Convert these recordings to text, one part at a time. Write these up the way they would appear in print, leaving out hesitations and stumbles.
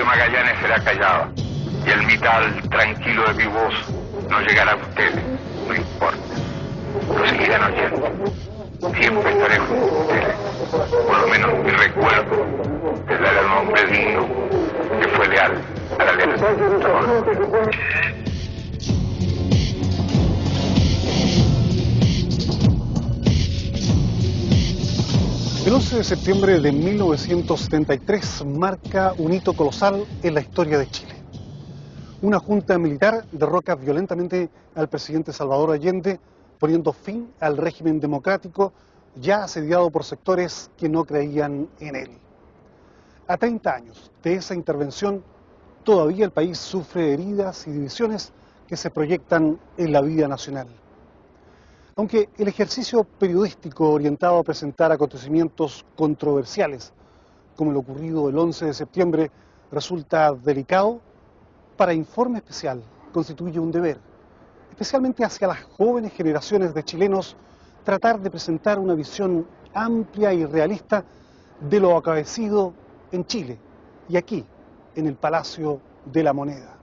Magallanes será callado y el vital tranquilo de mi voz no llegará a ustedes, no importa. Lo seguirán oyendo. Siempre estaré junto a ustedes. Por lo menos mi recuerdo les dará un hombre digno que fue leal a la lealtad. El 11 de septiembre de 1973 marca un hito colosal en la historia de Chile. Una junta militar derroca violentamente al presidente Salvador Allende, poniendo fin al régimen democrático ya asediado por sectores que no creían en él. A 30 años de esa intervención, todavía el país sufre heridas y divisiones que se proyectan en la vida nacional. Aunque el ejercicio periodístico orientado a presentar acontecimientos controversiales, como el ocurrido el 11 de septiembre, resulta delicado, para Informe Especial constituye un deber, especialmente hacia las jóvenes generaciones de chilenos, tratar de presentar una visión amplia y realista de lo acaecido en Chile y aquí, en el Palacio de la Moneda.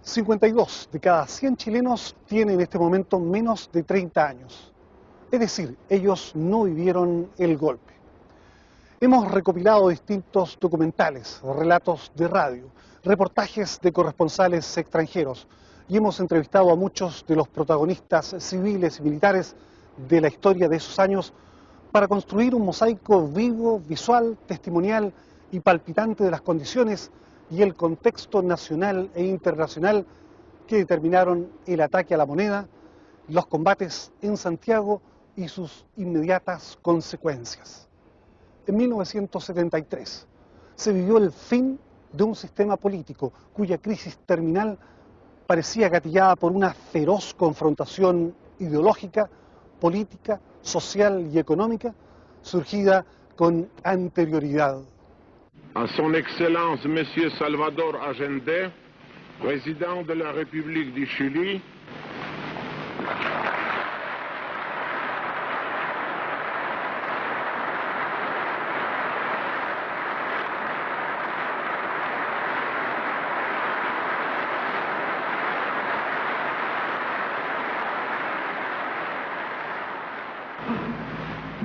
52 de cada 100 chilenos tienen en este momento menos de 30 años. Es decir, ellos no vivieron el golpe. Hemos recopilado distintos documentales, relatos de radio, reportajes de corresponsales extranjeros y hemos entrevistado a muchos de los protagonistas civiles y militares de la historia de esos años para construir un mosaico vivo, visual, testimonial y palpitante de las condiciones y el contexto nacional e internacional que determinaron el ataque a la Moneda, los combates en Santiago y sus inmediatas consecuencias. En 1973 se vivió el fin de un sistema político cuya crisis terminal parecía gatillada por una feroz confrontación ideológica, política, social y económica surgida con anterioridad. A son Excellence Monsieur Salvador Allende, président de la République du Chili,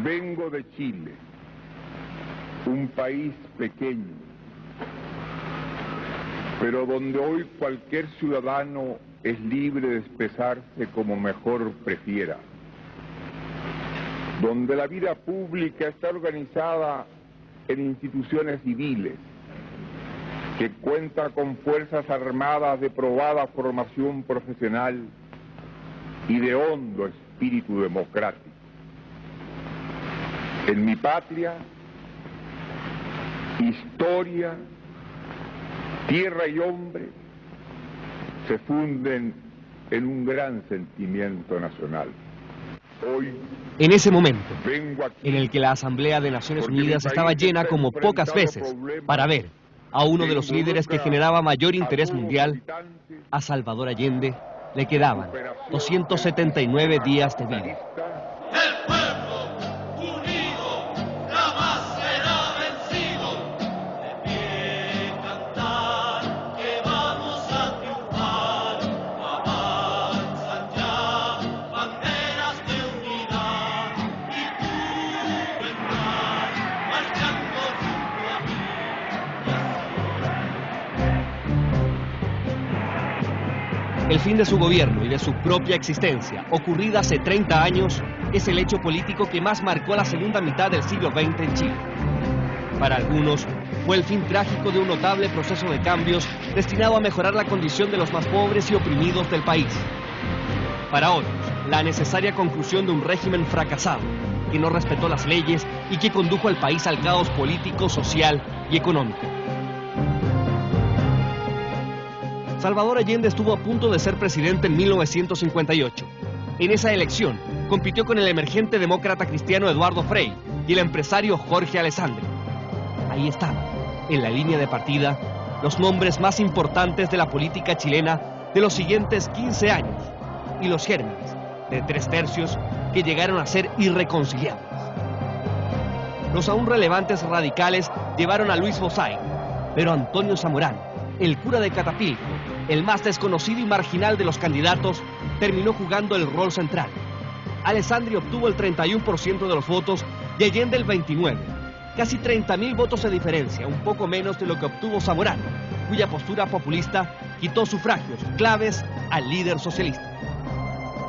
vengo de Chile, un país pequeño, pero donde hoy cualquier ciudadano es libre de expresarse como mejor prefiera, donde la vida pública está organizada en instituciones civiles, que cuenta con fuerzas armadas de probada formación profesional y de hondo espíritu democrático. En mi patria, historia, tierra y hombre se funden en un gran sentimiento nacional. Hoy, en ese momento, en el que la Asamblea de Naciones Unidas estaba llena como pocas veces para ver a uno de los líderes que generaba mayor interés mundial, a Salvador Allende le quedaban 279 días de vida. El fin de su gobierno y de su propia existencia, ocurrida hace 30 años, es el hecho político que más marcó la segunda mitad del siglo XX en Chile. Para algunos, fue el fin trágico de un notable proceso de cambios destinado a mejorar la condición de los más pobres y oprimidos del país. Para otros, la necesaria conclusión de un régimen fracasado, que no respetó las leyes y que condujo al país al caos político, social y económico. Salvador Allende estuvo a punto de ser presidente en 1958. En esa elección, compitió con el emergente demócrata cristiano Eduardo Frei y el empresario Jorge Alessandri. Ahí estaban, en la línea de partida, los nombres más importantes de la política chilena de los siguientes 15 años y los gérmenes de 3/3 que llegaron a ser irreconciliables. Los aún relevantes radicales llevaron a Luis Bosay, Pero Antonio Zamorano, el cura de Catapilco, el más desconocido y marginal de los candidatos, terminó jugando el rol central. Alessandri obtuvo el 31% de los votos y Allende el 29%. Casi 30.000 votos de diferencia, un poco menos de lo que obtuvo Zamorano, cuya postura populista quitó sufragios claves al líder socialista.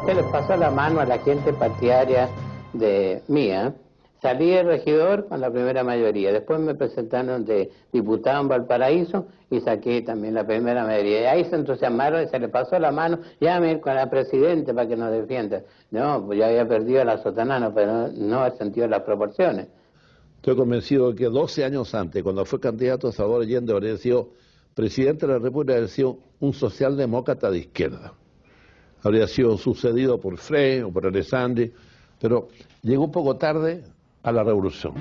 Se le pasó la mano a la gente partidaria de mía. Salí de regidor con la primera mayoría, después me presentaron de diputado en Valparaíso y saqué también la primera mayoría. Y ahí se entusiasmaron y se le pasó la mano, llame con la presidenta para que nos defienda. No, pues yo había perdido la sotanana, pero no he sentido las proporciones. Estoy convencido de que 12 años antes, cuando fue candidato, Salvador Allende habría sido presidente de la República, habría sido un socialdemócrata de izquierda. Habría sido sucedido por Frey o por Alessandri, pero llegó un poco tarde a la revolución.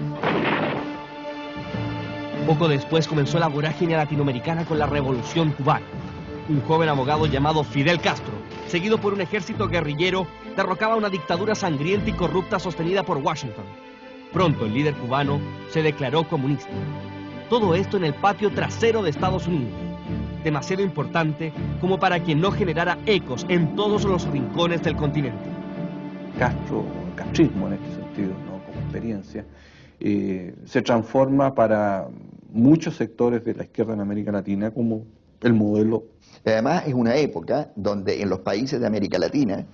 Poco después comenzó la vorágine latinoamericana con la revolución cubana. Un joven abogado llamado Fidel Castro, seguido por un ejército guerrillero, derrocaba una dictadura sangrienta y corrupta sostenida por Washington. Pronto el líder cubano se declaró comunista. Todo esto en el patio trasero de Estados Unidos. Demasiado importante como para que no generara ecos en todos los rincones del continente. Castrismo en este sentido, ¿no? Como experiencia, se transforma para muchos sectores de la izquierda en América Latina como el modelo. Además es una época donde en los países de América Latina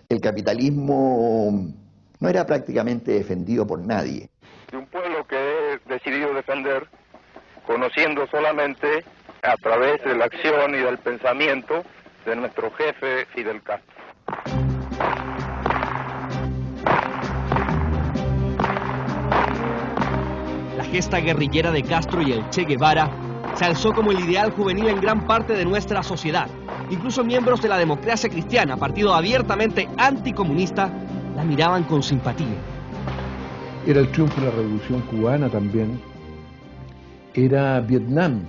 el capitalismo no era prácticamente defendido por nadie. De un pueblo que he decidido defender, conociendo solamente a través de la acción y del pensamiento de nuestro jefe Fidel Castro. La gesta guerrillera de Castro y el Che Guevara se alzó como el ideal juvenil en gran parte de nuestra sociedad. Incluso miembros de la Democracia Cristiana, partido abiertamente anticomunista, la miraban con simpatía. Era el triunfo de la Revolución Cubana también. Era Vietnam,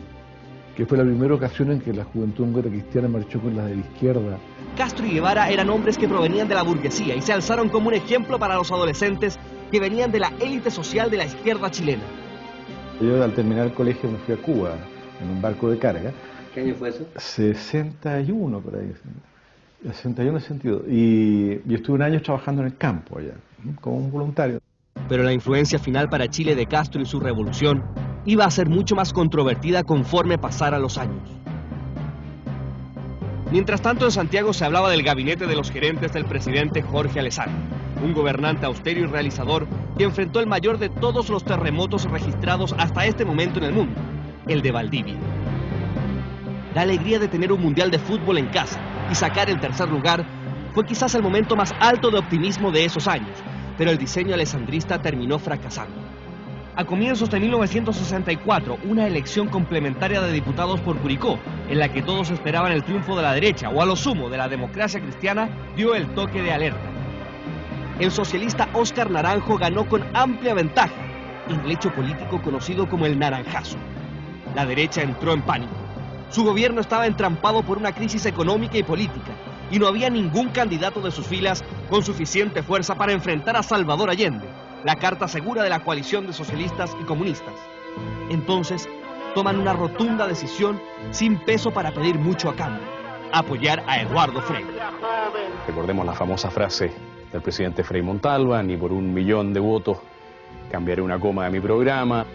que fue la primera ocasión en que la juventud húngara cristiana marchó con la de la izquierda. Castro y Guevara eran hombres que provenían de la burguesía y se alzaron como un ejemplo para los adolescentes que venían de la élite social de la izquierda chilena. Yo al terminar el colegio me fui a Cuba en un barco de carga. ¿Qué año fue eso? 61 por ahí, 61 62. Y estuve un año trabajando en el campo allá, como un voluntario. Pero la influencia final para Chile de Castro y su revolución iba a ser mucho más controvertida conforme pasaran los años. Mientras tanto, en Santiago se hablaba del gabinete de los gerentes del presidente Jorge Alessandri, un gobernante austero y realizador que enfrentó el mayor de todos los terremotos registrados hasta este momento en el mundo, el de Valdivia. La alegría de tener un mundial de fútbol en casa y sacar el tercer lugar fue quizás el momento más alto de optimismo de esos años, pero el diseño alessandrista terminó fracasando. A comienzos de 1964, una elección complementaria de diputados por Curicó, en la que todos esperaban el triunfo de la derecha o a lo sumo de la Democracia Cristiana, dio el toque de alerta. El socialista Óscar Naranjo ganó con amplia ventaja en el hecho político conocido como el naranjazo. La derecha entró en pánico. Su gobierno estaba entrampado por una crisis económica y política, y no había ningún candidato de sus filas con suficiente fuerza para enfrentar a Salvador Allende, la carta segura de la coalición de socialistas y comunistas. Entonces, toman una rotunda decisión sin peso para pedir mucho a cambio: apoyar a Eduardo Frei. Recordemos la famosa frase del presidente Frei Montalva: ni por 1 millón de votos cambiaré una coma de mi programa.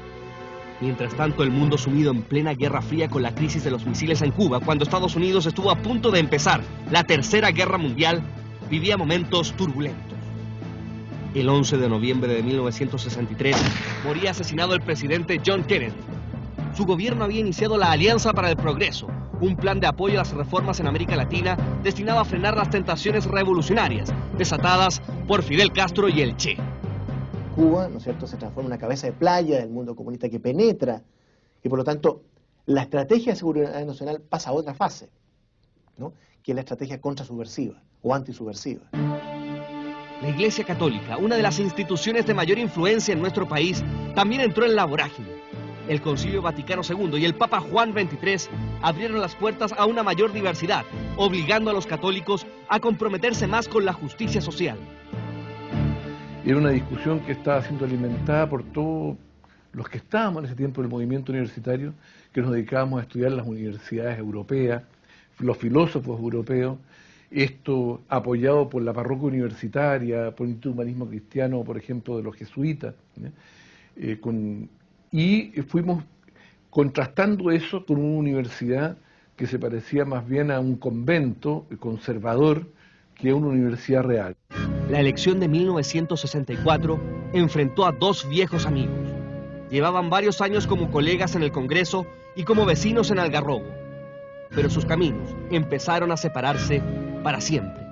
Mientras tanto, el mundo sumido en plena Guerra Fría con la crisis de los misiles en Cuba, cuando Estados Unidos estuvo a punto de empezar la Tercera Guerra Mundial, vivía momentos turbulentos. El 11 de noviembre de 1963 moría asesinado el presidente John Kennedy. Su gobierno había iniciado la Alianza para el Progreso, un plan de apoyo a las reformas en América Latina destinado a frenar las tentaciones revolucionarias desatadas por Fidel Castro y el Che. Cuba, ¿no es cierto?, se transforma en una cabeza de playa del mundo comunista que penetra, y por lo tanto la estrategia de seguridad nacional pasa a otra fase, ¿no?, que es la estrategia contrasubversiva o antisubversiva. La Iglesia Católica, una de las instituciones de mayor influencia en nuestro país, también entró en la vorágine. El Concilio Vaticano II y el Papa Juan XXIII abrieron las puertas a una mayor diversidad, obligando a los católicos a comprometerse más con la justicia social. Era una discusión que estaba siendo alimentada por todo los que estábamos en ese tiempo en el movimiento universitario, que nos dedicábamos a estudiar las universidades europeas, los filósofos europeos, esto apoyado por la parroquia universitaria, por el Instituto de Humanismo Cristiano, por ejemplo, de los jesuitas, y fuimos contrastando eso con una universidad que se parecía más bien a un convento conservador que a una universidad real. La elección de 1964 enfrentó a dos viejos amigos. Llevaban varios años como colegas en el Congreso y como vecinos en Algarrobo, pero sus caminos empezaron a separarse para siempre.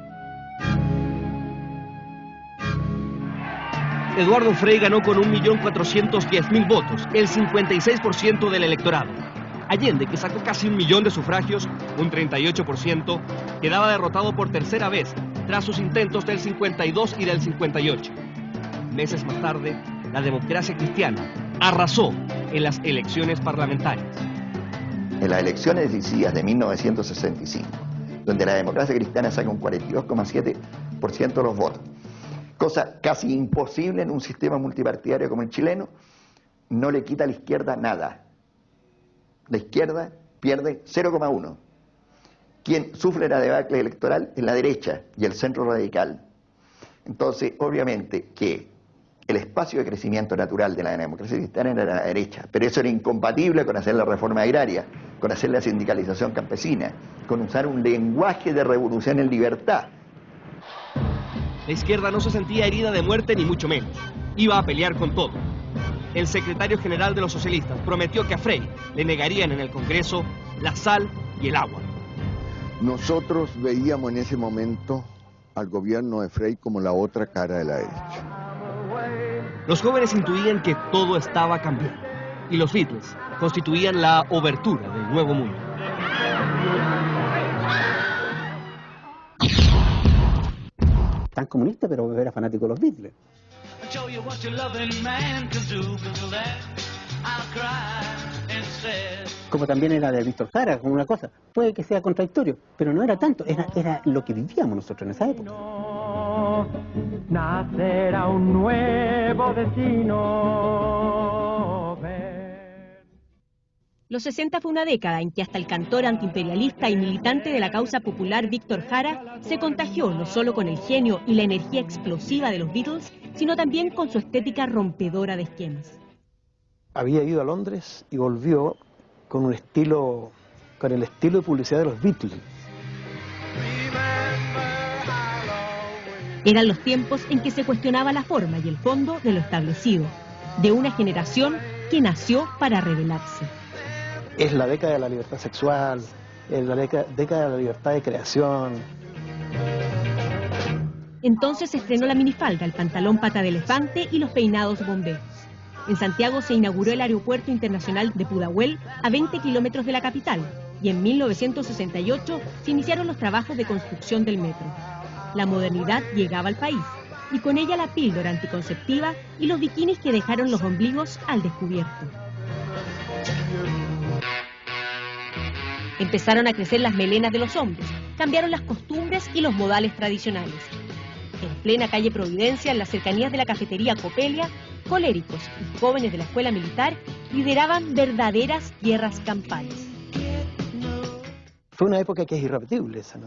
Eduardo Frei ganó con 1.410.000 votos, el 56% del electorado. Allende, que sacó casi 1 millón de sufragios, un 38%, quedaba derrotado por tercera vez, tras sus intentos del 52 y del 58. Meses más tarde, la democracia cristiana arrasó en las elecciones parlamentarias. En las elecciones decisivas de 1965, donde la democracia cristiana saca un 42,7% de los votos, cosa casi imposible en un sistema multipartidario como el chileno, no le quita a la izquierda nada. La izquierda pierde 0,1. Quien sufre la debacle electoral es la derecha y el centro radical. Entonces, obviamente que el espacio de crecimiento natural de la democracia cristiana era la derecha, pero eso era incompatible con hacer la reforma agraria, con hacer la sindicalización campesina, con usar un lenguaje de revolución en libertad. La izquierda no se sentía herida de muerte ni mucho menos. Iba a pelear con todo. El secretario general de los socialistas prometió que a Frei le negarían en el Congreso la sal y el agua. Nosotros veíamos en ese momento al gobierno de Frei como la otra cara de la derecha. Los jóvenes intuían que todo estaba cambiando y los Beatles constituían la obertura del nuevo mundo. Tan comunista, pero era fanático de los Beatles. Como también era de Víctor Jara, como una cosa. Puede que sea contradictorio, pero no era tanto, era lo que vivíamos nosotros en esa época. Nacerá un nuevo destino. Los 60 fue una década en que hasta el cantor antiimperialista y militante de la causa popular Víctor Jara se contagió no solo con el genio y la energía explosiva de los Beatles, sino también con su estética rompedora de esquemas. Había ido a Londres y volvió con el estilo de publicidad de los Beatles. Eran los tiempos en que se cuestionaba la forma y el fondo de lo establecido, de una generación que nació para rebelarse. Es la década de la libertad sexual, es la década de la libertad de creación. Entonces se estrenó la minifalda, el pantalón pata de elefante y los peinados bombé. En Santiago se inauguró el Aeropuerto Internacional de Pudahuel, a 20 kilómetros de la capital, y en 1968 se iniciaron los trabajos de construcción del metro. La modernidad llegaba al país, y con ella la píldora anticonceptiva y los bikinis que dejaron los ombligos al descubierto. Empezaron a crecer las melenas de los hombres, cambiaron las costumbres y los modales tradicionales. En plena calle Providencia, en las cercanías de la cafetería Copelia, coléricos y jóvenes de la escuela militar lideraban verdaderas guerras campales. Fue una época que es irrepetible esa, ¿no?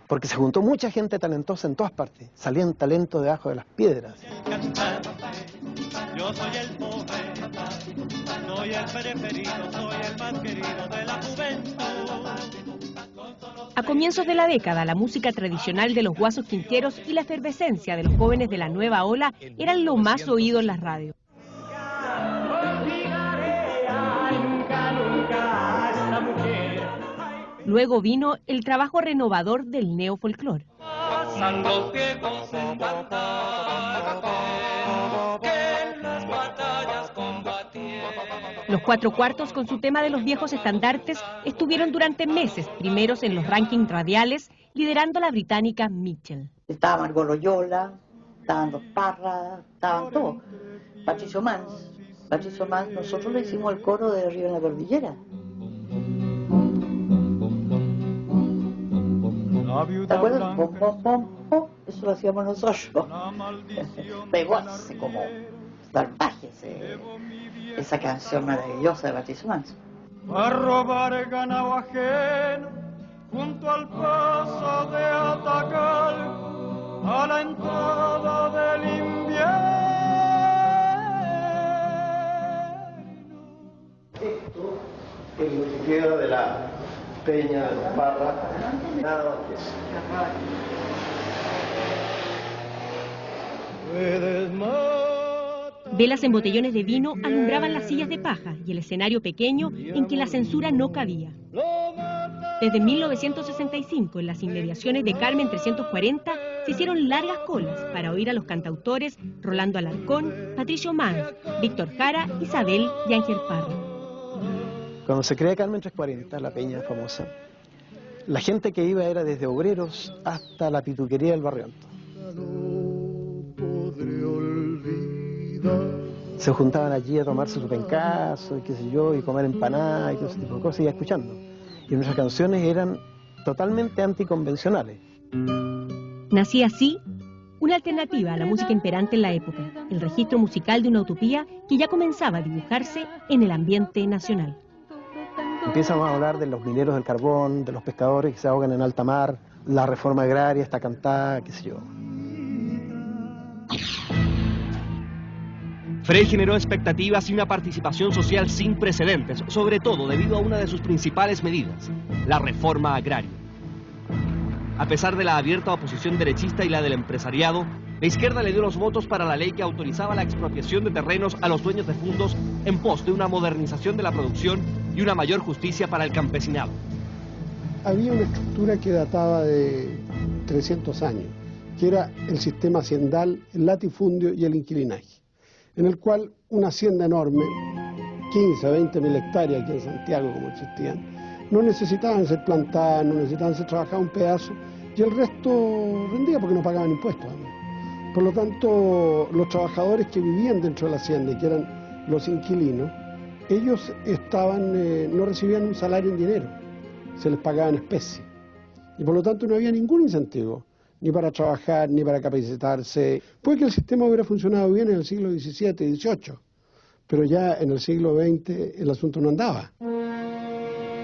Porque se juntó mucha gente talentosa en todas partes. Salían talentos debajo de las piedras. Yo soy el poeta, soy el preferido, soy el más querido de la juventud. A comienzos de la década, la música tradicional de los Guasos Quinteros y la efervescencia de los jóvenes de la nueva ola eran lo más oído en las radios. Luego vino el trabajo renovador del neofolclor. Los Cuatro Cuartos, con su tema de los viejos estandartes, estuvieron durante meses primeros en los rankings radiales, liderando la británica Mitchell. Estaba Margot Loyola, estaban los Parra, estaban todos. Patricio Mans, nosotros le hicimos el coro de Río en la Cordillera. ¿Te acuerdas? Pom, pom, pom, pom. Eso lo hacíamos nosotros. Pegó así como salvajes. esa canción maravillosa de Patricio Manso. A robar ganado ajeno junto al paso de Atacal, a la entrada del invierno. Esto es lo que queda de la Peña de los Parras. Nada más que eso. Velas en botellones de vino alumbraban las sillas de paja y el escenario pequeño en que la censura no cabía. Desde 1965, en las inmediaciones de Carmen 340, se hicieron largas colas para oír a los cantautores Rolando Alarcón, Patricio Manz, Víctor Jara, Isabel y Ángel Parra. Cuando se crea Carmen 340, la peña famosa, la gente que iba era desde obreros hasta la pituquería del Barrio Alto. Se juntaban allí a tomarse su pencazo, y qué sé yo, y comer empanadas y todo ese tipo de cosas, y escuchando. Y nuestras canciones eran totalmente anticonvencionales. Nacía así una alternativa a la música imperante en la época, el registro musical de una utopía que ya comenzaba a dibujarse en el ambiente nacional. Empiezan a hablar de los mineros del carbón, de los pescadores que se ahogan en alta mar, la reforma agraria está cantada, qué sé yo. Frei generó expectativas y una participación social sin precedentes, sobre todo debido a una de sus principales medidas, la reforma agraria. A pesar de la abierta oposición derechista y la del empresariado, la izquierda le dio los votos para la ley que autorizaba la expropiación de terrenos a los dueños de fundos en pos de una modernización de la producción y una mayor justicia para el campesinado. Había una estructura que databa de 300 años, que era el sistema haciendal, el latifundio y el inquilinaje, en el cual una hacienda enorme, 15 a 20 mil hectáreas aquí en Santiago como existían, no necesitaban ser plantadas, no necesitaban ser trabajadas un pedazo, y el resto rendía porque no pagaban impuestos. Por lo tanto, los trabajadores que vivían dentro de la hacienda, y que eran los inquilinos, ellos no recibían un salario en dinero, se les pagaba en especie. Y por lo tanto no había ningún incentivo, ni para trabajar, ni para capacitarse. Puede que el sistema hubiera funcionado bien en el siglo XVII y XVIII, pero ya en el siglo XX el asunto no andaba.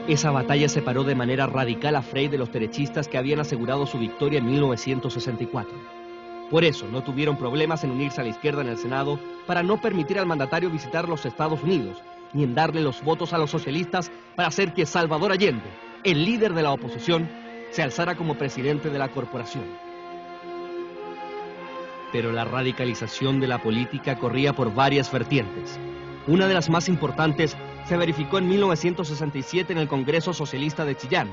Esa batalla separó de manera radical a Frei de los derechistas que habían asegurado su victoria en 1964. Por eso no tuvieron problemas en unirse a la izquierda en el Senado para no permitir al mandatario visitar los Estados Unidos, ni en darle los votos a los socialistas para hacer que Salvador Allende, el líder de la oposición, se alzara como presidente de la corporación. Pero la radicalización de la política corría por varias vertientes. Una de las más importantes se verificó en 1967 en el Congreso Socialista de Chillán,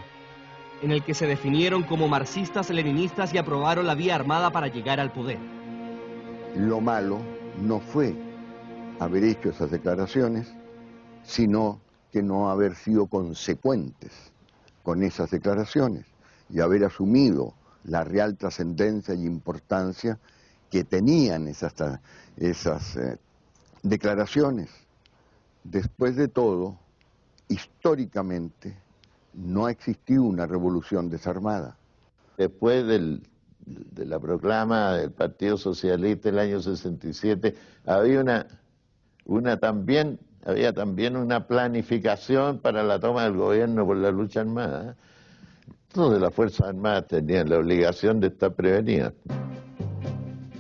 en el que se definieron como marxistas-leninistas y aprobaron la vía armada para llegar al poder. Lo malo no fue haber hecho esas declaraciones, sino que no haber sido consecuentes con esas declaraciones y haber asumido la real trascendencia y importancia que tenían esas declaraciones. Después de todo, históricamente, no ha existido una revolución desarmada. Después de la proclama del Partido Socialista del año 67, había también una planificación para la toma del gobierno por la lucha armada. Todas las Fuerzas Armadas tenían la obligación de estar prevenidas.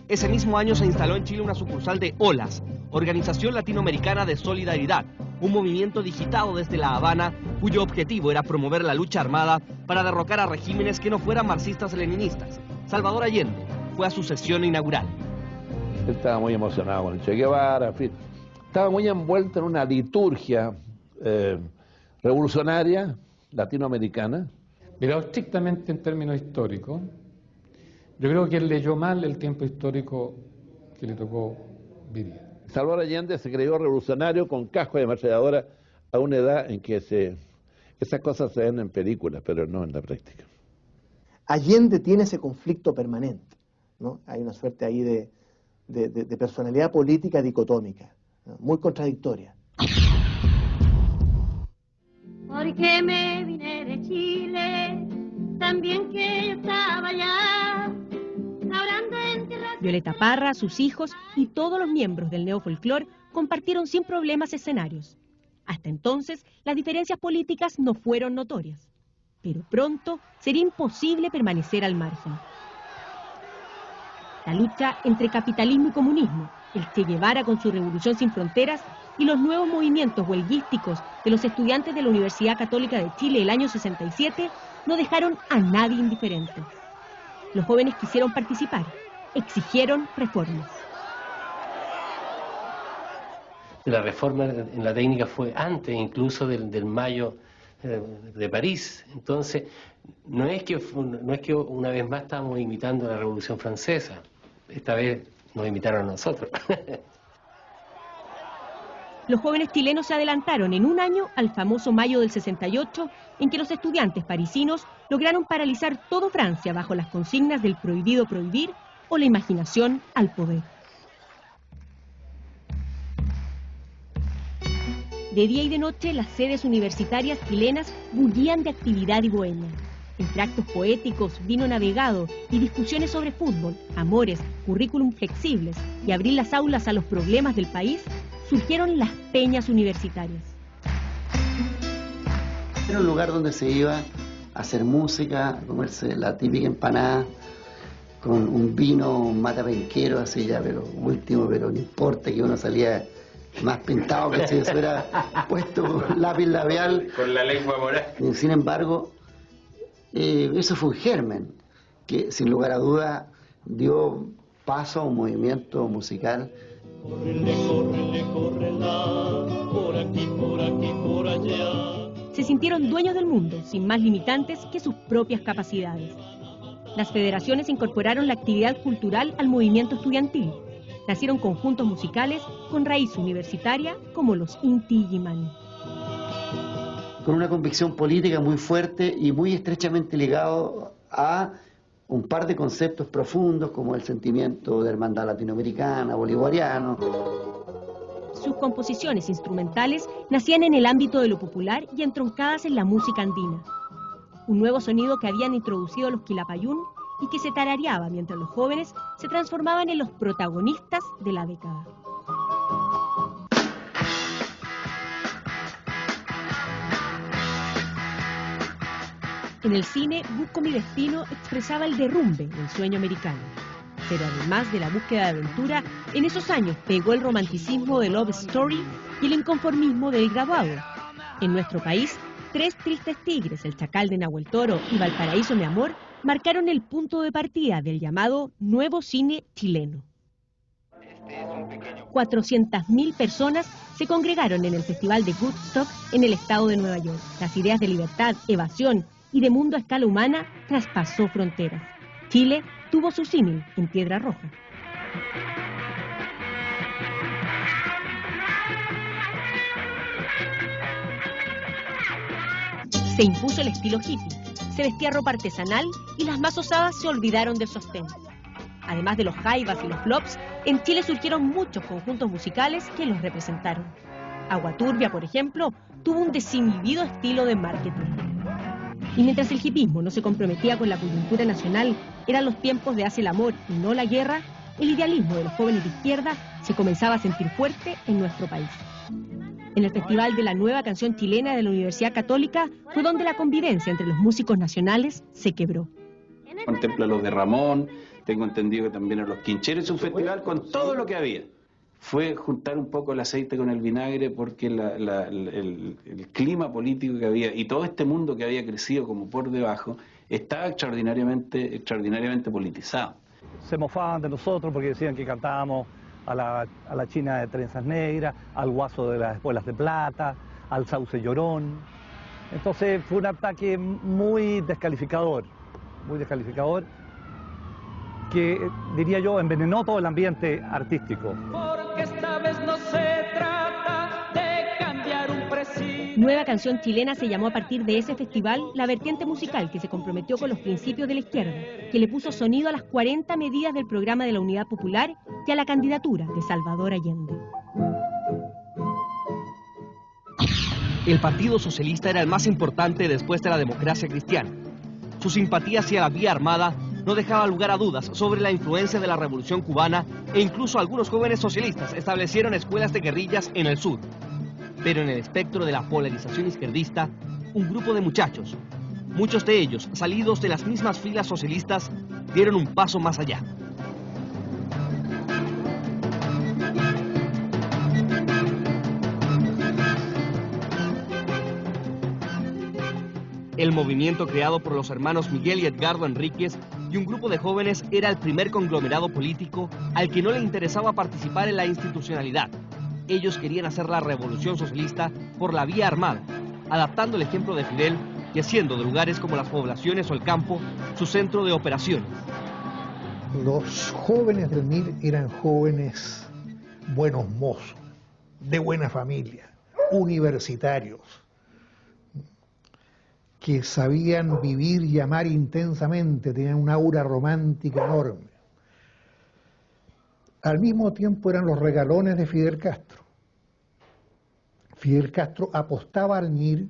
Ese mismo año se instaló en Chile una sucursal de OLAS, Organización Latinoamericana de Solidaridad, un movimiento digitado desde La Habana, cuyo objetivo era promover la lucha armada para derrocar a regímenes que no fueran marxistas-leninistas. Salvador Allende fue a su sesión inaugural. Él estaba muy emocionado con el Che Guevara, en fin. Estaba muy envuelto en una liturgia revolucionaria latinoamericana. Mirado estrictamente en términos históricos, yo creo que él leyó mal el tiempo histórico que le tocó vivir. Salvador Allende se creyó revolucionario con casco de ametralladora a una edad en que esas cosas se ven en películas, pero no en la práctica. Allende tiene ese conflicto permanente, ¿no? Hay una suerte ahí de personalidad política dicotómica, ¿no? Muy contradictoria. Porque me vine de Chile, también que yo estaba allá, labrando en tierra. Violeta Parra, sus hijos y todos los miembros del neofolclor compartieron sin problemas escenarios. Hasta entonces, las diferencias políticas no fueron notorias, pero pronto sería imposible permanecer al margen. La lucha entre capitalismo y comunismo, el Che Guevara con su revolución sin fronteras y los nuevos movimientos huelguísticos de los estudiantes de la Universidad Católica de Chile el año 67 no dejaron a nadie indiferente. Los jóvenes quisieron participar, exigieron reformas. La reforma en la técnica fue antes incluso del Mayo de París. Entonces, no es que una vez más estábamos imitando la Revolución Francesa. Esta vez nos imitaron a nosotros. Los jóvenes chilenos se adelantaron en un año al famoso Mayo del 68, en que los estudiantes parisinos lograron paralizar todo Francia bajo las consignas del prohibido prohibir o la imaginación al poder. De día y de noche, las sedes universitarias chilenas bullían de actividad y bohemia. Entre actos poéticos, vino navegado y discusiones sobre fútbol, amores, currículum flexibles y abrir las aulas a los problemas del país, surgieron las peñas universitarias. Era un lugar donde se iba a hacer música, a comerse la típica empanada con un vino matapenquero, así ya, pero último, pero no importa que uno salía más pintado que si se hubiera puesto lápiz labial. Con la lengua morada. Sin embargo, eso fue un germen que sin lugar a duda dio paso a un movimiento musical. Córrele, córrele, córrela, por aquí, por aquí, por allá. Se sintieron dueños del mundo, sin más limitantes que sus propias capacidades. Las federaciones incorporaron la actividad cultural al movimiento estudiantil. Nacieron conjuntos musicales con raíz universitaria como los Inti Illimani. Con una convicción política muy fuerte y muy estrechamente ligado a un par de conceptos profundos como el sentimiento de hermandad latinoamericana, bolivariano. Sus composiciones instrumentales nacían en el ámbito de lo popular y entroncadas en la música andina. Un nuevo sonido que habían introducido los Quilapayún y que se tarareaba mientras los jóvenes se transformaban en los protagonistas de la década. En el cine, Busco mi destino expresaba el derrumbe del sueño americano. Pero además de la búsqueda de aventura, en esos años pegó el romanticismo de Love Story y el inconformismo del graduado. En nuestro país, Tres tristes tigres, El chacal de Nahuel Toro y Valparaíso mi amor, marcaron el punto de partida del llamado nuevo cine chileno. 400.000 personas se congregaron en el Festival de Woodstock en el estado de Nueva York. Las ideas de libertad, evasión y de mundo a escala humana traspasó fronteras. Chile tuvo su símil en Piedra Roja. Se impuso el estilo hippie, se vestía ropa artesanal y las más osadas se olvidaron del sostén. Además de los jaivas y los flops, en Chile surgieron muchos conjuntos musicales que los representaron. Agua Turbia, por ejemplo, tuvo un desinhibido estilo de marketing. Y mientras el hipismo no se comprometía con la coyuntura nacional, eran los tiempos de Hace el amor y no la guerra, el idealismo de los jóvenes de izquierda se comenzaba a sentir fuerte en nuestro país. En el Festival de la Nueva Canción Chilena de la Universidad Católica fue donde la convivencia entre los músicos nacionales se quebró. Contempla los de Ramón, tengo entendido que también a los Quincheros, un festival con todo lo que había. Fue juntar un poco el aceite con el vinagre porque el clima político que había y todo este mundo que había crecido como por debajo estaba extraordinariamente politizado. Se mofaban de nosotros porque decían que cantábamos a la China de trenzas negras, al Guaso de las espuelas de plata, al Sauce Llorón. Entonces fue un ataque muy descalificador, que, diría yo, envenenó todo el ambiente artístico. Porque esta vez no se trata de cambiar un presidente. Nueva Canción Chilena se llamó a partir de ese festival la vertiente musical que se comprometió con los principios de la izquierda, que le puso sonido a las 40 medidas del programa de la Unidad Popular y a la candidatura de Salvador Allende. El Partido Socialista era el más importante después de la Democracia Cristiana. Su simpatía hacia la vía armada no dejaba lugar a dudas sobre la influencia de la Revolución cubana e incluso algunos jóvenes socialistas establecieron escuelas de guerrillas en el sur. Pero en el espectro de la polarización izquierdista, un grupo de muchachos, muchos de ellos salidos de las mismas filas socialistas, dieron un paso más allá. El movimiento creado por los hermanos Miguel y Edgardo Enríquez y un grupo de jóvenes era el primer conglomerado político al que no le interesaba participar en la institucionalidad. Ellos querían hacer la revolución socialista por la vía armada, adaptando el ejemplo de Fidel y haciendo de lugares como las poblaciones o el campo su centro de operaciones. Los jóvenes del MIR eran jóvenes buenos mozos, de buena familia, universitarios, que sabían vivir y amar intensamente, tenían una aura romántica enorme. Al mismo tiempo eran los regalones de Fidel Castro. Fidel Castro apostaba al MIR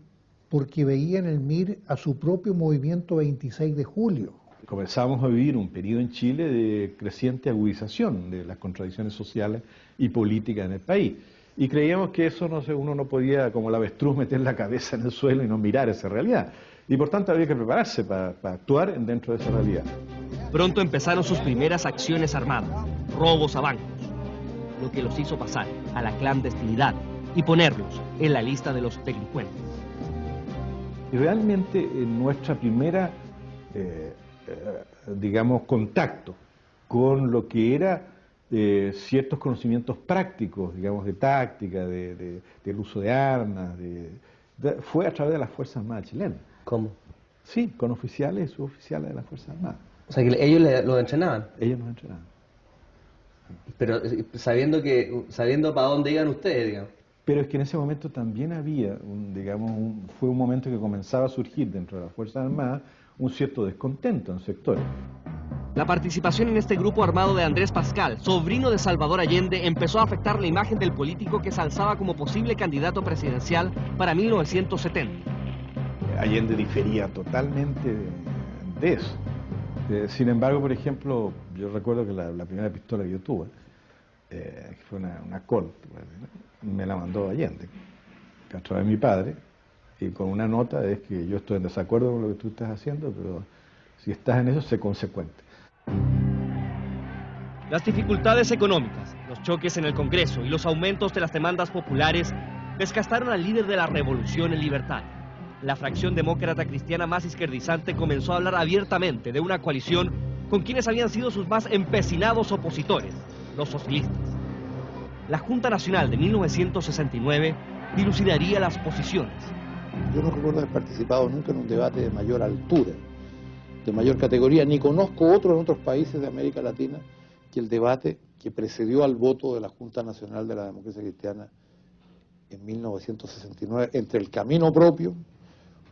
porque veía en el MIR a su propio movimiento 26 de julio. Comenzamos a vivir un periodo en Chile de creciente agudización de las contradicciones sociales y políticas en el país. Y creíamos que eso uno no podía, como el avestruz, meter la cabeza en el suelo y no mirar esa realidad. Y por tanto había que prepararse para actuar dentro de esa realidad. Pronto empezaron sus primeras acciones armadas, robos a bancos, lo que los hizo pasar a la clandestinidad y ponerlos en la lista de los delincuentes. Y realmente nuestra primera, digamos, contacto con lo que era ciertos conocimientos prácticos, digamos, de táctica, del uso de armas, fue a través de las Fuerzas Armadas chilenas. ¿Cómo? Sí, con oficiales y suboficiales de las Fuerzas Armadas. O sea, que ellos lo entrenaban. Ellos nos entrenaban. Pero sabiendo para dónde iban ustedes, digamos. Pero es que en ese momento también había, fue un momento que comenzaba a surgir dentro de las Fuerzas Armadas un cierto descontento en sectores. La participación en este grupo armado de Andrés Pascal, sobrino de Salvador Allende, empezó a afectar la imagen del político que se alzaba como posible candidato presidencial para 1970. Allende difería totalmente de eso. Sin embargo, por ejemplo, yo recuerdo que la primera pistola que yo tuve, que fue una Colt, me la mandó Allende, a través de mi padre, y con una nota es que yo estoy en desacuerdo con lo que tú estás haciendo, pero si estás en eso, sé consecuente. Las dificultades económicas, los choques en el Congreso y los aumentos de las demandas populares desgastaron al líder de la revolución en libertad. La fracción demócrata cristiana más izquierdizante comenzó a hablar abiertamente de una coalición con quienes habían sido sus más empecinados opositores, los socialistas. La Junta Nacional de 1969 dilucidaría las posiciones. Yo no recuerdo haber participado nunca en un debate de mayor altura, de mayor categoría, ni conozco otro en otros países de América Latina que el debate que precedió al voto de la Junta Nacional de la Democracia Cristiana en 1969 entre el camino propio,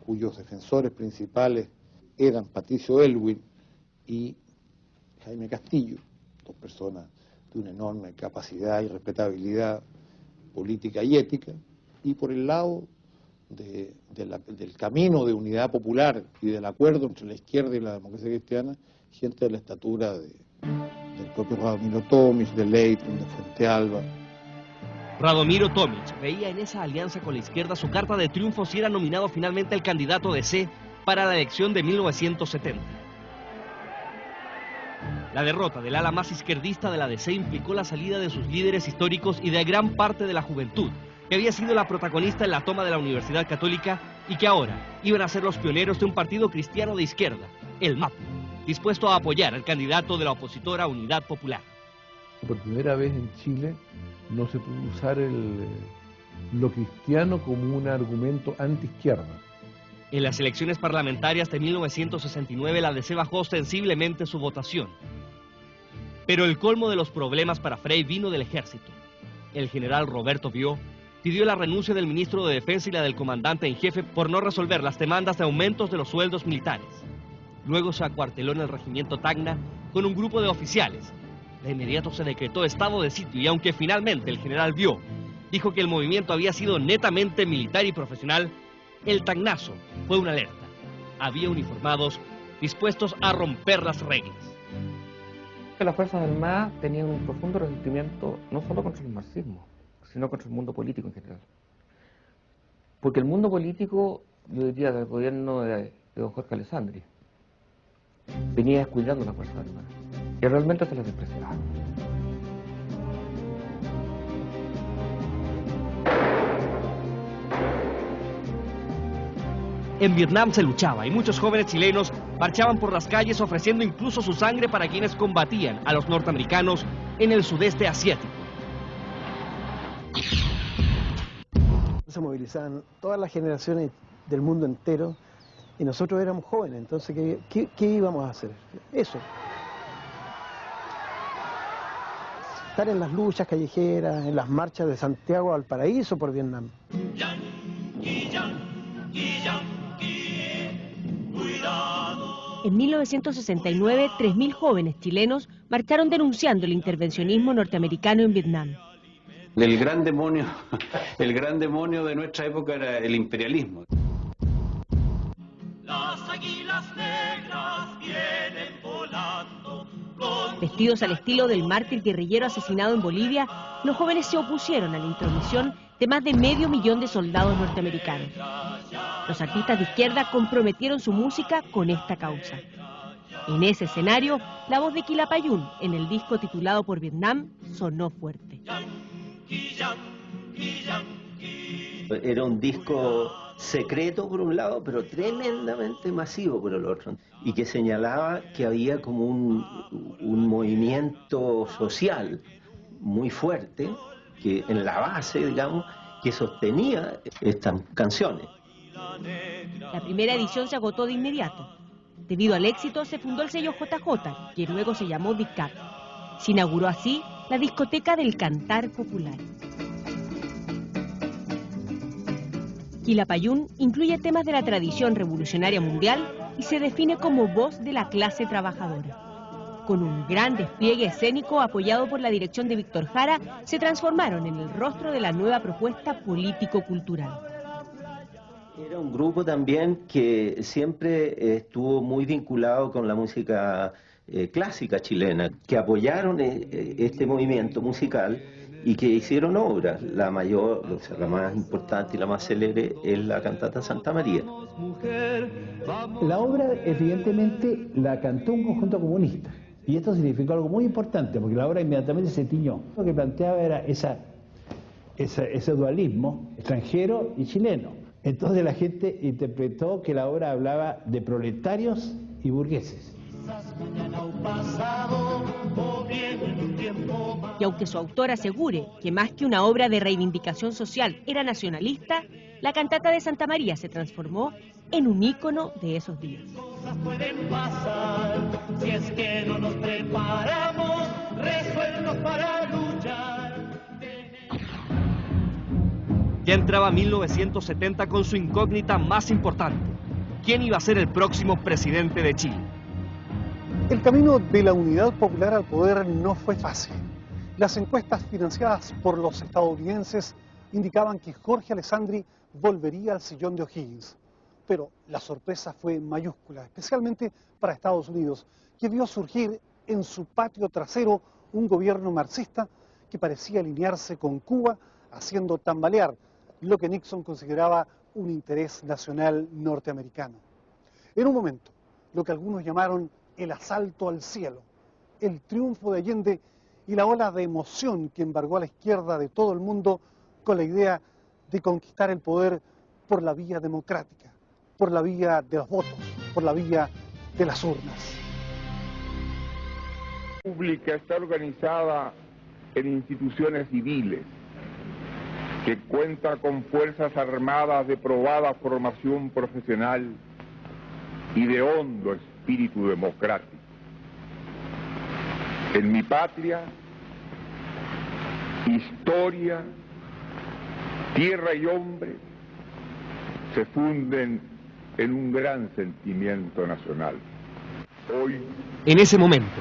cuyos defensores principales eran Patricio Aylwin y Jaime Castillo, dos personas de una enorme capacidad y respetabilidad política y ética, y por el lado del camino de unidad popular y del acuerdo entre la izquierda y la democracia cristiana, gente de la estatura del propio Radomiro Tomic, de Leighton, de Fuentealba. Radomiro Tomic veía en esa alianza con la izquierda su carta de triunfo si era nominado finalmente el candidato DC para la elección de 1970. La derrota del ala más izquierdista de la DC implicó la salida de sus líderes históricos y de gran parte de la juventud, que había sido la protagonista en la toma de la Universidad Católica y que ahora iban a ser los pioneros de un partido cristiano de izquierda, el MAP, dispuesto a apoyar al candidato de la opositora Unidad Popular. Por primera vez en Chile no se pudo usar lo cristiano como un argumento anti-izquierda. En las elecciones parlamentarias de 1969 la DC bajó ostensiblemente su votación. Pero el colmo de los problemas para Frei vino del ejército. El general Roberto Bió pidió la renuncia del ministro de Defensa y la del comandante en jefe por no resolver las demandas de aumentos de los sueldos militares. Luego se acuarteló en el regimiento Tacna con un grupo de oficiales. De inmediato se decretó estado de sitio y aunque finalmente el general Bió dijo que el movimiento había sido netamente militar y profesional, el tacnazo fue una alerta. Había uniformados dispuestos a romper las reglas. Las Fuerzas Armadas tenían un profundo resentimiento no solo contra el marxismo, sino contra el mundo político en general. Porque el mundo político, yo diría, del gobierno de don Jorge Alessandri, venía descuidando las Fuerzas Armadas y realmente se las despreciaba. En Vietnam se luchaba y muchos jóvenes chilenos marchaban por las calles ofreciendo incluso su sangre para quienes combatían a los norteamericanos en el sudeste asiático. Se movilizaban todas las generaciones del mundo entero y nosotros éramos jóvenes, entonces ¿qué íbamos a hacer? Eso. Estar en las luchas callejeras, en las marchas de Santiago al Paraíso por Vietnam. En 1969, 3.000 jóvenes chilenos marcharon denunciando el intervencionismo norteamericano en Vietnam. El gran demonio de nuestra época era el imperialismo. Las águilas negras vienen volando. Vestidos al estilo del mártir guerrillero asesinado en Bolivia, los jóvenes se opusieron a la intromisión de más de 500.000 de soldados norteamericanos. Los artistas de izquierda comprometieron su música con esta causa. En ese escenario, la voz de Quilapayún, en el disco titulado Por Vietnam, sonó fuerte. Era un disco secreto por un lado, pero tremendamente masivo por el otro, y que señalaba que había como un movimiento social muy fuerte, que en la base, digamos, que sostenía estas canciones. La primera edición se agotó de inmediato. Debido al éxito, se fundó el sello JJ, que luego se llamó Dictat. Se inauguró así la discoteca del cantar popular. Quilapayún incluye temas de la tradición revolucionaria mundial y se define como voz de la clase trabajadora. Con un gran despliegue escénico apoyado por la dirección de Víctor Jara, se transformaron en el rostro de la nueva propuesta político-cultural. Era un grupo también que siempre estuvo muy vinculado con la música clásica chilena, que apoyaron este movimiento musical y que hicieron obras. La mayor, o sea, la más importante y la más célebre es la cantata Santa María. La obra evidentemente la cantó un conjunto comunista y esto significó algo muy importante porque la obra inmediatamente se tiñó. Lo que planteaba era ese dualismo extranjero y chileno. Entonces la gente interpretó que la obra hablaba de proletarios y burgueses. Y aunque su autor asegure que más que una obra de reivindicación social era nacionalista, la cantata de Santa María se transformó en un ícono de esos días. Cosas pueden pasar si es que no nos preparamos, resueltos para luchar. Ya entraba 1970 con su incógnita más importante. ¿Quién iba a ser el próximo presidente de Chile? El camino de la unidad popular al poder no fue fácil. Las encuestas financiadas por los estadounidenses indicaban que Jorge Alessandri volvería al sillón de O'Higgins. Pero la sorpresa fue mayúscula, especialmente para Estados Unidos, que vio surgir en su patio trasero un gobierno marxista que parecía alinearse con Cuba, haciendo tambalear lo que Nixon consideraba un interés nacional norteamericano. En un momento, lo que algunos llamaron el asalto al cielo, el triunfo de Allende y la ola de emoción que embargó a la izquierda de todo el mundo con la idea de conquistar el poder por la vía democrática, por la vía de los votos, por la vía de las urnas. La República está organizada en instituciones civiles, que cuenta con fuerzas armadas de probada formación profesional y de hondo espíritu democrático. En mi patria, historia, tierra y hombre se funden en un gran sentimiento nacional. Hoy, en ese momento,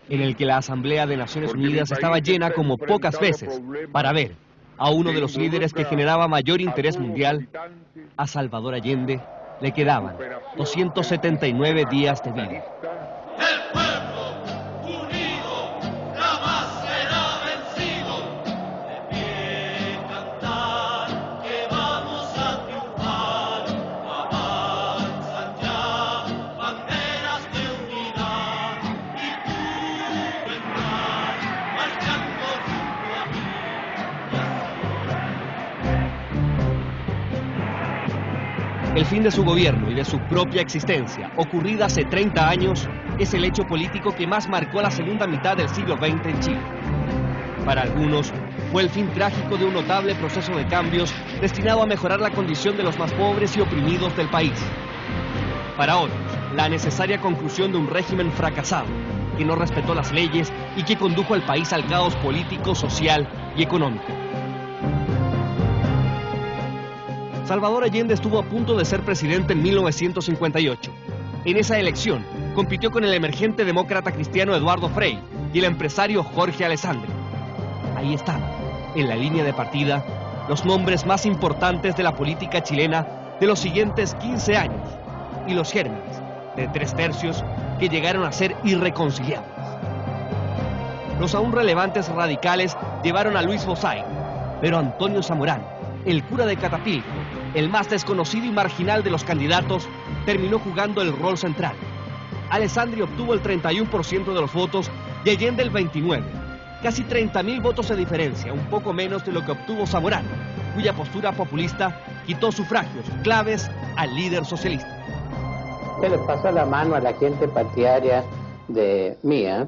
en el que la Asamblea de Naciones Unidas estaba llena como pocas veces para ver a uno de los líderes que generaba mayor interés mundial, a Salvador Allende, Le quedaban 279 días de vida. El fin de su gobierno y de su propia existencia, ocurrida hace 30 años, es el hecho político que más marcó la segunda mitad del siglo XX en Chile. Para algunos, fue el fin trágico de un notable proceso de cambios destinado a mejorar la condición de los más pobres y oprimidos del país. Para otros, la necesaria conclusión de un régimen fracasado, que no respetó las leyes y que condujo al país al caos político, social y económico. Salvador Allende estuvo a punto de ser presidente en 1958. En esa elección, compitió con el emergente demócrata cristiano Eduardo Frei y el empresario Jorge Alessandri. Ahí estaban, en la línea de partida, los nombres más importantes de la política chilena de los siguientes 15 años y los gérmenes de 3/3 que llegaron a ser irreconciliables. Los aún relevantes radicales llevaron a Luis Bosay, pero Antonio Zamorano, el cura de Catapilco, el más desconocido y marginal de los candidatos, terminó jugando el rol central. Alessandri obtuvo el 31% de los votos y Allende el 29%. Casi 30.000 votos de diferencia, un poco menos de lo que obtuvo Zamorano, cuya postura populista quitó sufragios claves al líder socialista. Se les pasa la mano a la gente partidaria de mía.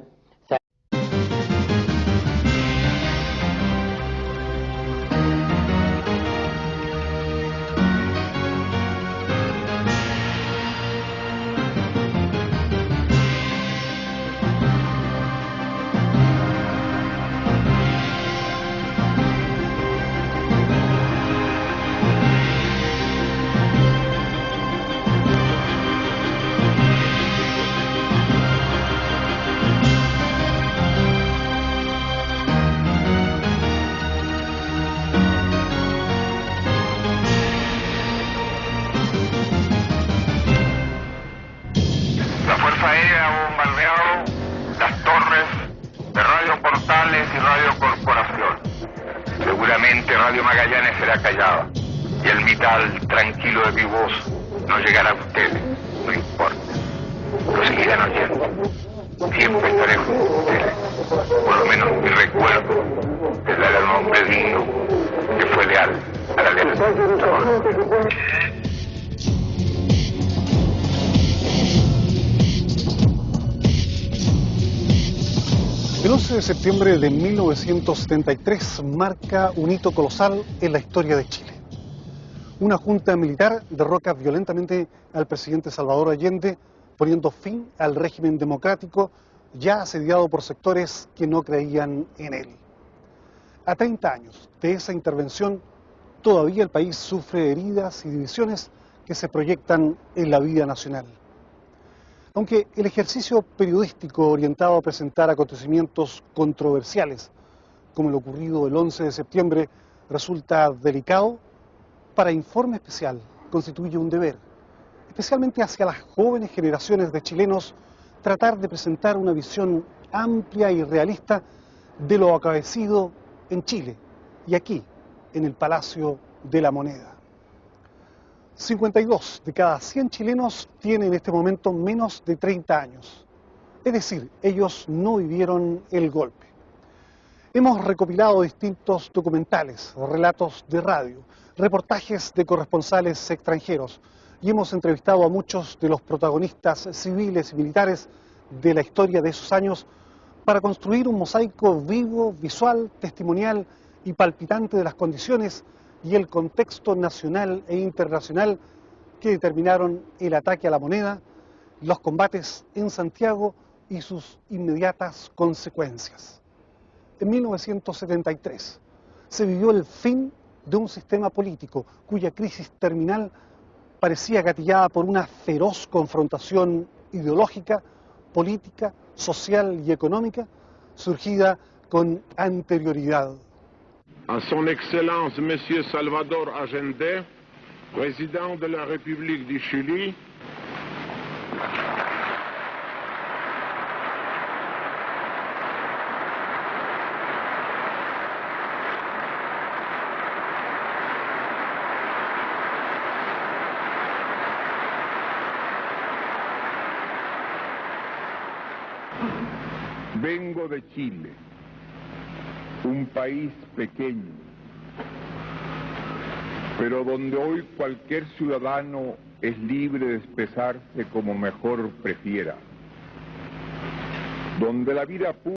Radio Magallanes será callada y el vital tranquilo de mi voz no llegará a ustedes, no importa. Lo seguirán oyendo. Siempre estaré junto a ustedes. Por lo menos mi recuerdo es la de un hombre digno que fue leal a la lealtad. El 11 de septiembre de 1973 marca un hito colosal en la historia de Chile. Una junta militar derroca violentamente al presidente Salvador Allende, poniendo fin al régimen democrático ya asediado por sectores que no creían en él. A 30 años de esa intervención, todavía el país sufre heridas y divisiones que se proyectan en la vida nacional. Aunque el ejercicio periodístico orientado a presentar acontecimientos controversiales, como lo ocurrido el 11 de septiembre, resulta delicado, para Informe Especial constituye un deber, especialmente hacia las jóvenes generaciones de chilenos, tratar de presentar una visión amplia y realista de lo acaecido en Chile y aquí, en el Palacio de la Moneda. 52 de cada 100 chilenos tienen en este momento menos de 30 años. Es decir, ellos no vivieron el golpe. Hemos recopilado distintos documentales, relatos de radio, reportajes de corresponsales extranjeros y hemos entrevistado a muchos de los protagonistas civiles y militares de la historia de esos años para construir un mosaico vivo, visual, testimonial y palpitante de las condiciones y el contexto nacional e internacional que determinaron el ataque a la Moneda, los combates en Santiago y sus inmediatas consecuencias. En 1973 se vivió el fin de un sistema político cuya crisis terminal parecía gatillada por una feroz confrontación ideológica, política, social y económica surgida con anterioridad. A son excelencia, Monsieur Salvador Allende, président de la République du Chili, vengo de Chile, un país pequeño, pero donde hoy cualquier ciudadano es libre de expresarse como mejor prefiera, donde la vida pública